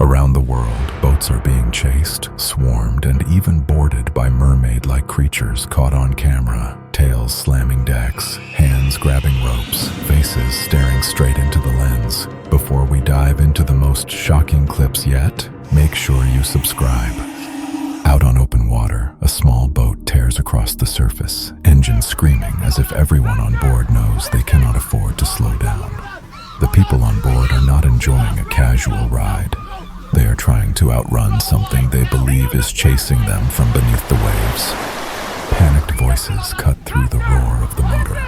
Around the world, boats are being chased, swarmed, and even boarded by mermaid-like creatures caught on camera. Tails slamming decks, hands grabbing ropes, faces staring straight into the lens. Before we dive into the most shocking clips yet, make sure you subscribe. Out on open water, a small boat tears across the surface, engine screaming as if everyone on board knows they cannot afford to slow down. The people on board are not enjoying a casual ride. They are trying to outrun something they believe is chasing them from beneath the waves. Panicked voices cut through the roar of the motor.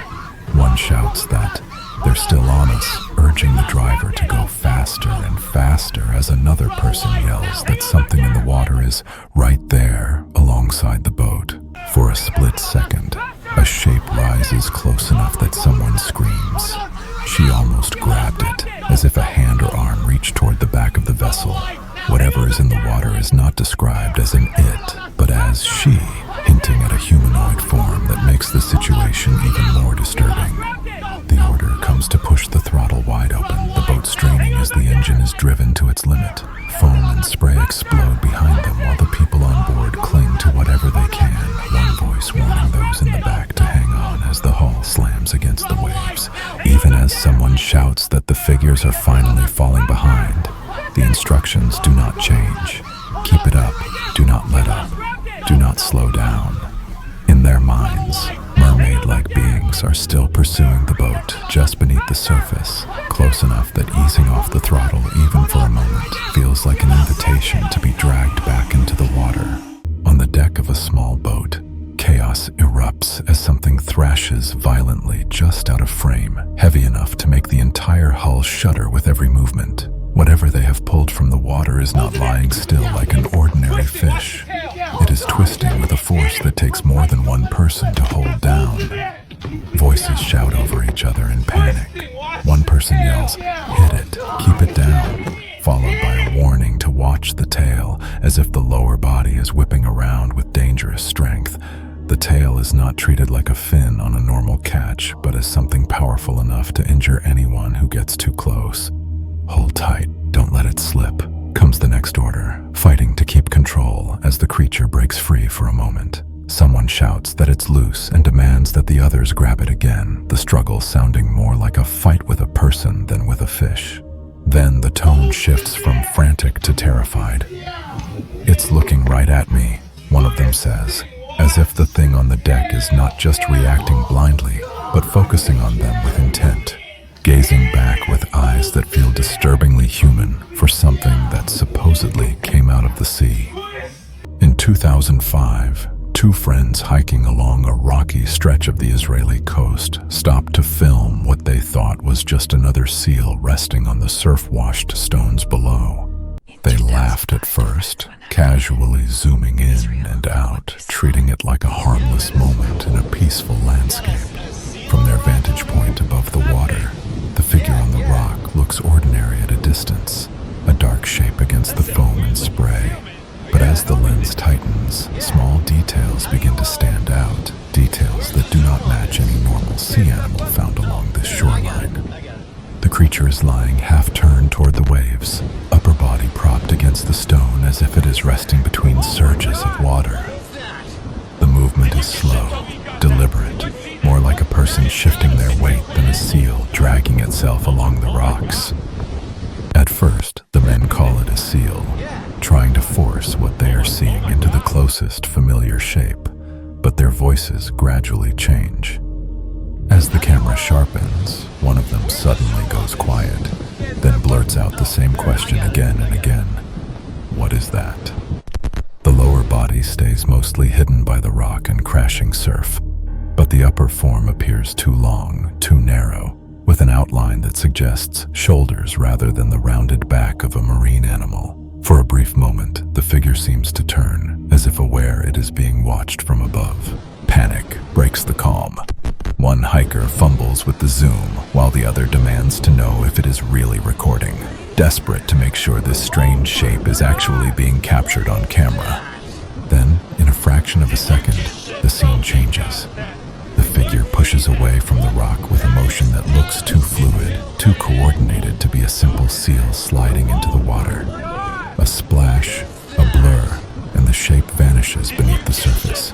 One shouts that they're still on us, urging the driver to go faster and faster as another person yells that something in the water is right there alongside the boat. For a split second, a shape rises close enough that someone screams. She almost grabbed it, as if a hand or arm reached toward the back of the vessel. Whatever is in the water is not described as an it, but as she, hinting at a humanoid form that makes the situation even more disturbing. The order comes to push the throttle wide open, the boat straining as the engine is driven to its limit. Foam and spray explode behind them while the people on board cling to whatever they can, one voice warning those in the back to hang on as the hull slams against the waves. Even as someone shouts that the figures are finally falling behind, the instructions do not change. Keep it up, do not let up, do not slow down. In their minds, mermaid-like beings are still pursuing the boat just beneath the surface, close enough that easing off the throttle even for a moment feels like an invitation to be dragged back into the water. On the deck of a small boat, chaos erupts as something thrashes violently just out of frame, heavy enough to make the entire hull shudder with every movement. Whatever they have pulled from the water is not lying still like an ordinary fish. It is twisting with a force that takes more than one person to hold down. Voices shout over each other in panic. One person yells, "Hit it, keep it down," followed by a warning to watch the tail, as if the lower body is whipping around with dangerous strength. The tail is not treated like a fin on a normal catch, but as something powerful enough to injure anyone who gets too close. "Hold tight, don't let it slip," comes the next order, fighting to keep control as the creature breaks free for a moment. Someone shouts that it's loose and demands that the others grab it again, the struggle sounding more like a fight with a person than with a fish. Then the tone shifts from frantic to terrified. "It's looking right at me," one of them says, as if the thing on the deck is not just reacting blindly, but focusing on them with intent. Gazing back with eyes that feel disturbingly human for something that supposedly came out of the sea. In 2005, two friends hiking along a rocky stretch of the Israeli coast stopped to film what they thought was just another seal resting on the surf-washed stones below. They laughed at first, casually zooming in and out, treating it like a harmless moment in a peaceful landscape. From their vantage point above the water, the figure on the rock looks ordinary at a distance, a dark shape against the foam and spray. But as the lens tightens, small details begin to stand out, details that do not match any normal sea animal found along this shoreline. The creature is lying half-turned toward the waves, upper body propped against the stone as if it is resting between surges of water. The movement is slow, deliberate, more like a person shifting their weight than a seal dragging itself along the rocks. At first, the men call it a seal, trying to force what they are seeing into the closest familiar shape, but their voices gradually change. As the camera sharpens, one of them suddenly goes quiet, then blurts out the same question again and again. "What is that?" The lower body stays mostly hidden by the rock and crashing surf, but the upper form appears too long, too narrow, with an outline that suggests shoulders rather than the rounded back of a marine animal. For a brief moment, the figure seems to turn, as if aware it is being watched from above. Panic breaks the calm. One hiker fumbles with the zoom, while the other demands to know if it is really recording, desperate to make sure this strange shape is actually being captured on camera. Then, in a fraction of a second, the scene changes. The figure pushes away from the rock with a motion that looks too fluid, too coordinated to be a simple seal sliding into the water. A splash, a blur, and the shape vanishes beneath the surface.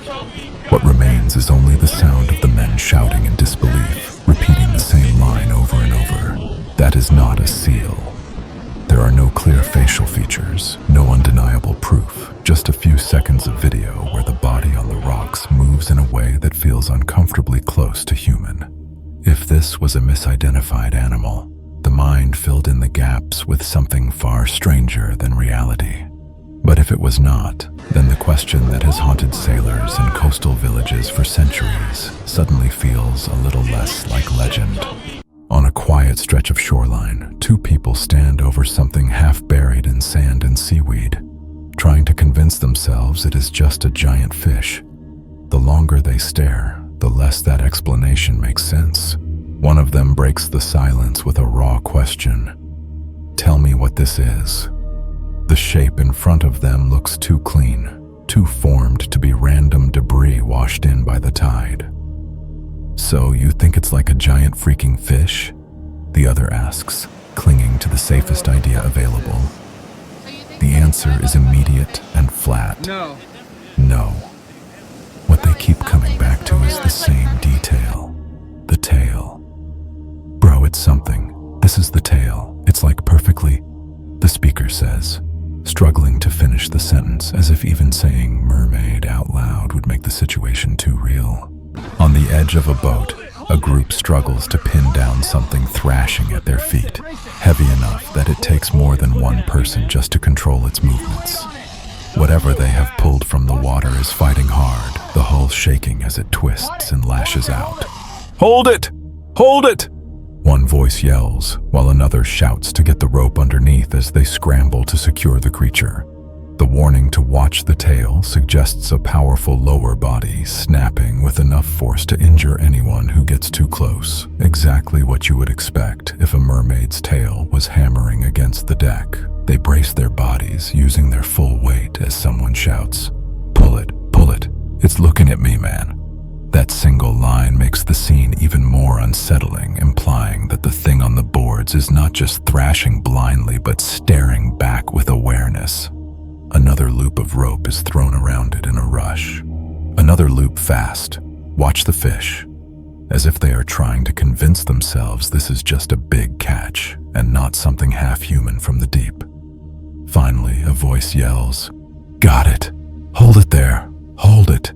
What remains is only the sound of the men shouting in disbelief, repeating the same line over and over. That is not a seal. There are no clear facial features, no undeniable proof, just a few seconds of video where the body on the rocks moves in a way that feels uncomfortably close to human. If this was a misidentified animal, the mind filled in the gaps with something far stranger than reality. But if it was not, then the question that has haunted sailors and coastal villages for centuries suddenly feels a little less like legend. On a quiet stretch of shoreline, two people stand over something half buried in sand and seaweed, trying to convince themselves it is just a giant fish. The longer they stare, the less that explanation makes sense. One of them breaks the silence with a raw question. "Tell me what this is." The shape in front of them looks too clean, too formed to be random debris washed in by the tide. "So you think it's like a giant freaking fish?" the other asks, clinging to the safest idea available. The answer is immediate and flat. No. No. What they keep coming back to is the same detail. The tail. "Bro, it's something. This is the tail. It's like perfectly," the speaker says, struggling to finish the sentence as if even saying mermaid out loud would make the situation too real. On the edge of a boat, a group struggles to pin down something thrashing at their feet, heavy enough that it takes more than one person just to control its movements. Whatever they have pulled from the water is fighting hard, the hull shaking as it twists and lashes out. "Hold it! Hold it!" one voice yells, while another shouts to get the rope underneath as they scramble to secure the creature. The warning to watch the tail suggests a powerful lower body snapping with enough force to injure anyone who gets too close. Exactly what you would expect if a mermaid's tail was hammering against the deck. They brace their bodies, using their full weight as someone shouts, "Pull it, pull it. It's looking at me, man." That single line makes the scene even more unsettling, implying that the thing on the boards is not just thrashing blindly but staring back with awareness. Another loop of rope is thrown around it in a rush. Another loop fast. Watch the fish. As if they are trying to convince themselves this is just a big catch and not something half-human from the deep. Finally, a voice yells, "Got it! Hold it there! Hold it!"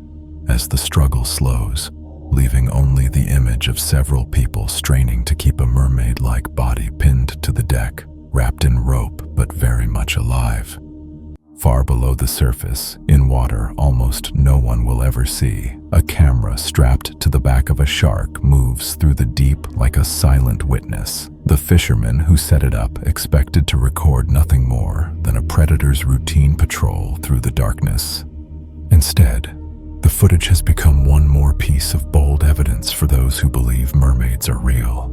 as the struggle slows, leaving only the image of several people straining to keep a mermaid-like body pinned to the deck, wrapped in rope but very much alive. Far below the surface, in water almost no one will ever see, a camera strapped to the back of a shark moves through the deep like a silent witness. The fisherman who set it up expected to record nothing more than a predator's routine patrol through the darkness. Instead, the footage has become one more piece of bold evidence for those who believe mermaids are real.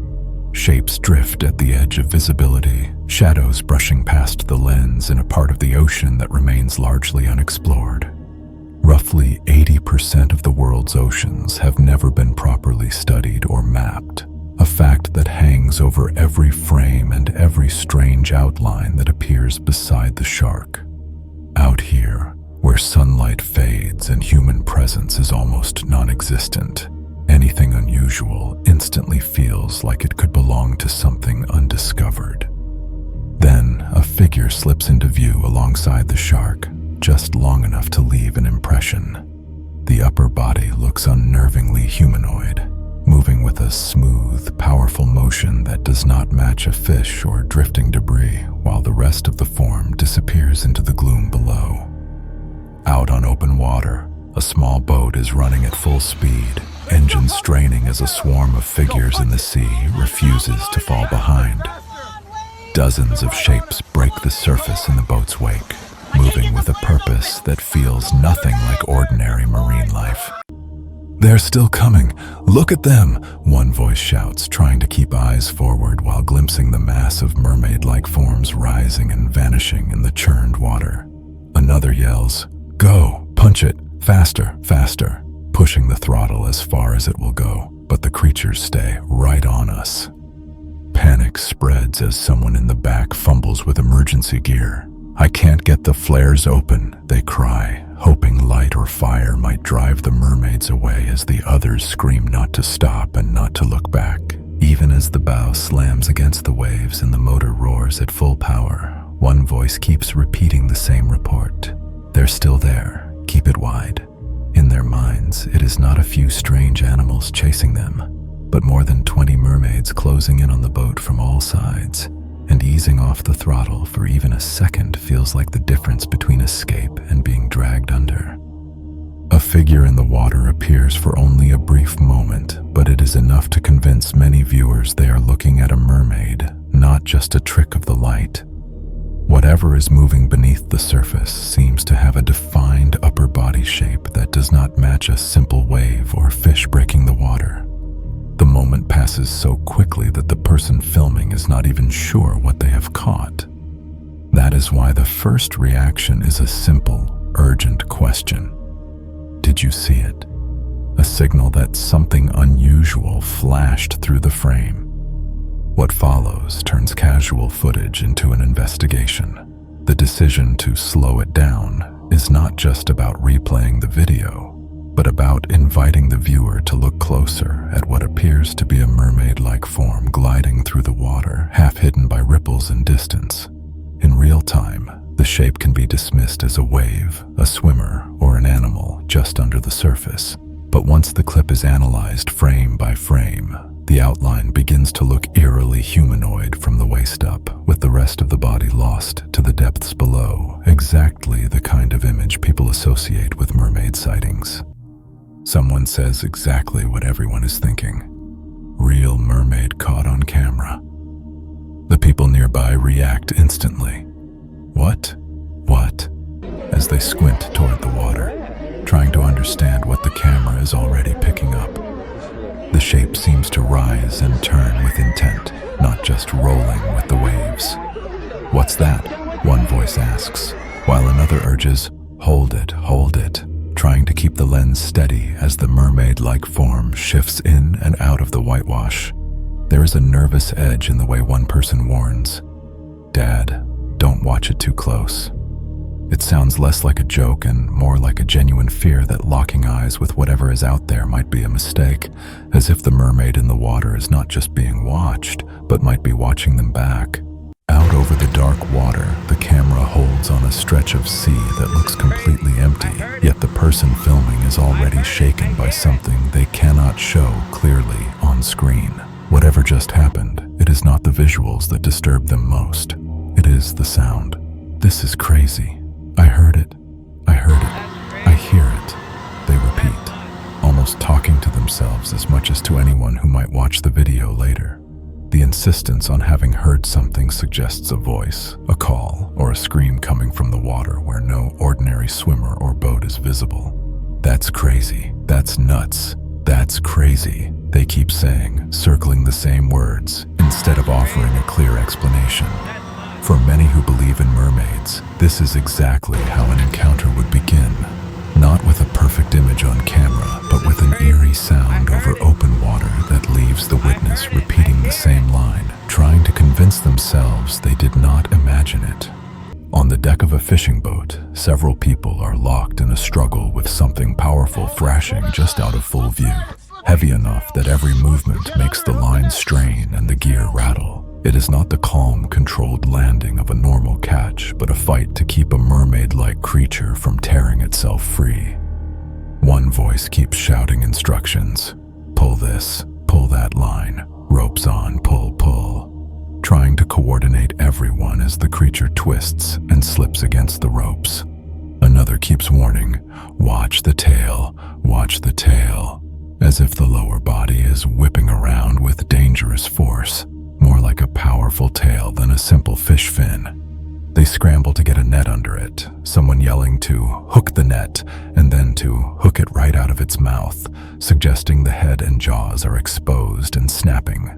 Shapes drift at the edge of visibility, shadows brushing past the lens in a part of the ocean that remains largely unexplored. Roughly 80% of the world's oceans have never been properly studied or mapped, a fact that hangs over every frame and every strange outline that appears beside the shark. Out here, where sunlight fades and human presence is almost non-existent, anything unusual instantly feels like it could belong to something undiscovered. Then, a figure slips into view alongside the shark, just long enough to leave an impression. The upper body looks unnervingly humanoid, moving with a smooth, powerful motion that does not match a fish or drifting debris, while the rest of the form disappears into the gloom below. Out on open water, a small boat is running at full speed, engines straining as a swarm of figures in the sea refuses to fall behind. Dozens of shapes break the surface in the boat's wake, moving with a purpose that feels nothing like ordinary marine life. "They're still coming! Look at them!" one voice shouts, trying to keep eyes forward while glimpsing the mass of mermaid-like forms rising and vanishing in the churned water. Another yells, "Go! Punch it! Faster! Faster!" pushing the throttle as far as it will go, but the creatures stay right on us. Panic spreads as someone in the back fumbles with emergency gear. "I can't get the flares open," they cry, hoping light or fire might drive the mermaids away as the others scream not to stop and not to look back. Even as the bow slams against the waves and the motor roars at full power, one voice keeps repeating the same report. "They're still there. Keep it wide." In their minds, it is not a few strange animals chasing them, but more than 20 mermaids closing in on the boat from all sides, and easing off the throttle for even a second feels like the difference between escape and being dragged under. A figure in the water appears for only a brief moment, but it is enough to convince many viewers they are looking at a mermaid, not just a trick of the light. Whatever is moving beneath the surface seems to have a defined upper body shape that does not match a simple wave or fish breaking the water. The moment passes so quickly that the person filming is not even sure what they have caught. That is why the first reaction is a simple, urgent question. Did you see it? A signal that something unusual flashed through the frame. What follows turns casual footage into an investigation. The decision to slow it down is not just about replaying the video, but about inviting the viewer to look closer at what appears to be a mermaid-like form gliding through the water, half hidden by ripples and distance. In real time, the shape can be dismissed as a wave, a swimmer, or an animal just under the surface. But once the clip is analyzed frame by frame, the outline begins to look eerily humanoid from the waist up, with the rest of the body lost to the depths below, exactly the kind of image people associate with mermaid sightings. Someone says exactly what everyone is thinking. Real mermaid caught on camera. The people nearby react instantly. What? What? As they squint toward the water, trying to understand what the camera is already picking up. The shape seems to rise and turn with intent, not just rolling with the waves. "What's that?" one voice asks, while another urges, hold it," trying to keep the lens steady as the mermaid-like form shifts in and out of the whitewash. There is a nervous edge in the way one person warns, "Dad, don't watch it too close." It sounds less like a joke and more like a genuine fear that locking eyes with whatever is out there might be a mistake, as if the mermaid in the water is not just being watched, but might be watching them back. Out over the dark water, the camera holds on a stretch of sea that looks completely empty, yet the person filming is already shaken by something they cannot show clearly on screen. Whatever just happened, it is not the visuals that disturb them most. It is the sound. "This is crazy. I heard it. I heard it. I hear it," they repeat, almost talking to themselves as much as to anyone who might watch the video later. The insistence on having heard something suggests a voice, a call, or a scream coming from the water where no ordinary swimmer or boat is visible. "That's crazy. That's nuts. That's crazy," they keep saying, circling the same words, instead of offering a clear explanation. For many who believe in mermaids, this is exactly how an encounter would begin. Not with a perfect image on camera, but with an eerie sound over open water that leaves the witness repeating the same line, trying to convince themselves they did not imagine it. On the deck of a fishing boat, several people are locked in a struggle with something powerful thrashing just out of full view, heavy enough that every movement makes the line strain and the gear rattle. It is not the calm, controlled landing of a normal catch, but a fight to keep a mermaid-like creature from tearing itself free. One voice keeps shouting instructions. "Pull this, pull that line, ropes on, pull, pull," trying to coordinate everyone as the creature twists and slips against the ropes. Another keeps warning, watch the tail," as if the lower body is whipping around with dangerous force. More like a powerful tail than a simple fish fin. They scramble to get a net under it, someone yelling to hook the net and then to hook it right out of its mouth, suggesting the head and jaws are exposed and snapping.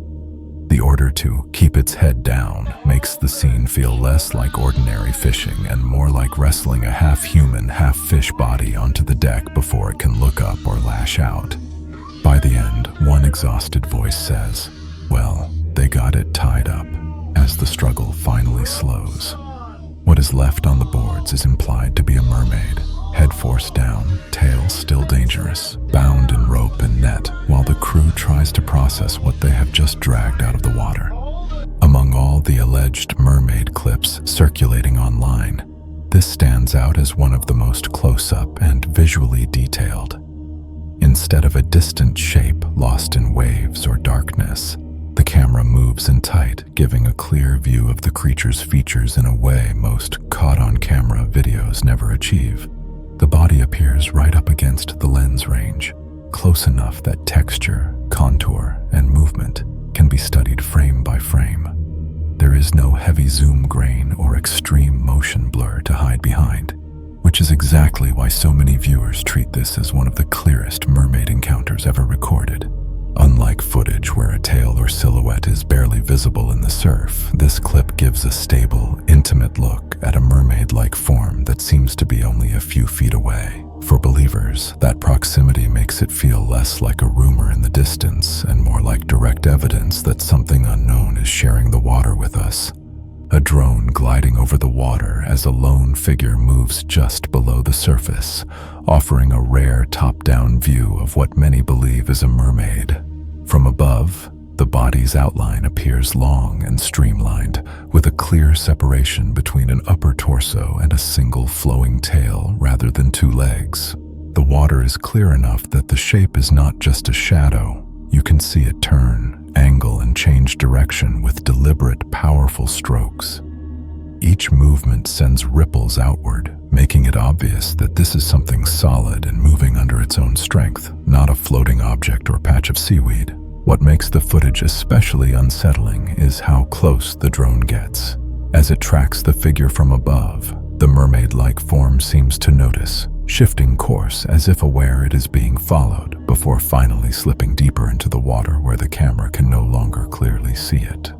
The order to keep its head down makes the scene feel less like ordinary fishing and more like wrestling a half-human, half-fish body onto the deck before it can look up or lash out. By the end, one exhausted voice says, "Well, they got it tied up," as the struggle finally slows. What is left on the boards is implied to be a mermaid, head force down, tail still dangerous, bound in rope and net, while the crew tries to process what they have just dragged out of the water. Among all the alleged mermaid clips circulating online, this stands out as one of the most close-up and visually detailed. Instead of a distant shape lost in waves or darkness, the camera moves in tight, giving a clear view of the creature's features in a way most caught-on-camera videos never achieve. The body appears right up against the lens range, close enough that texture, contour, and movement can be studied frame by frame. There is no heavy zoom grain or extreme motion blur to hide behind, which is exactly why so many viewers treat this as one of the clearest mermaid encounters ever recorded. Unlike footage where a tail or silhouette is barely visible in the surf, this clip gives a stable, intimate look at a mermaid-like form that seems to be only a few feet away. For believers, that proximity makes it feel less like a rumor in the distance and more like direct evidence that something unknown is sharing the water with us. A drone gliding over the water as a lone figure moves just below the surface, offering a rare top-down view of what many believe is a mermaid. From above, the body's outline appears long and streamlined, with a clear separation between an upper torso and a single flowing tail rather than two legs. The water is clear enough that the shape is not just a shadow. You can see it turn, angle, and change direction with deliberate, powerful strokes. Each movement sends ripples outward, making it obvious that this is something solid and moving under its own strength, not a floating object or patch of seaweed. What makes the footage especially unsettling is how close the drone gets. As it tracks the figure from above, the mermaid-like form seems to notice, shifting course as if aware it is being followed, before finally slipping deeper into the water where the camera can no longer clearly see it.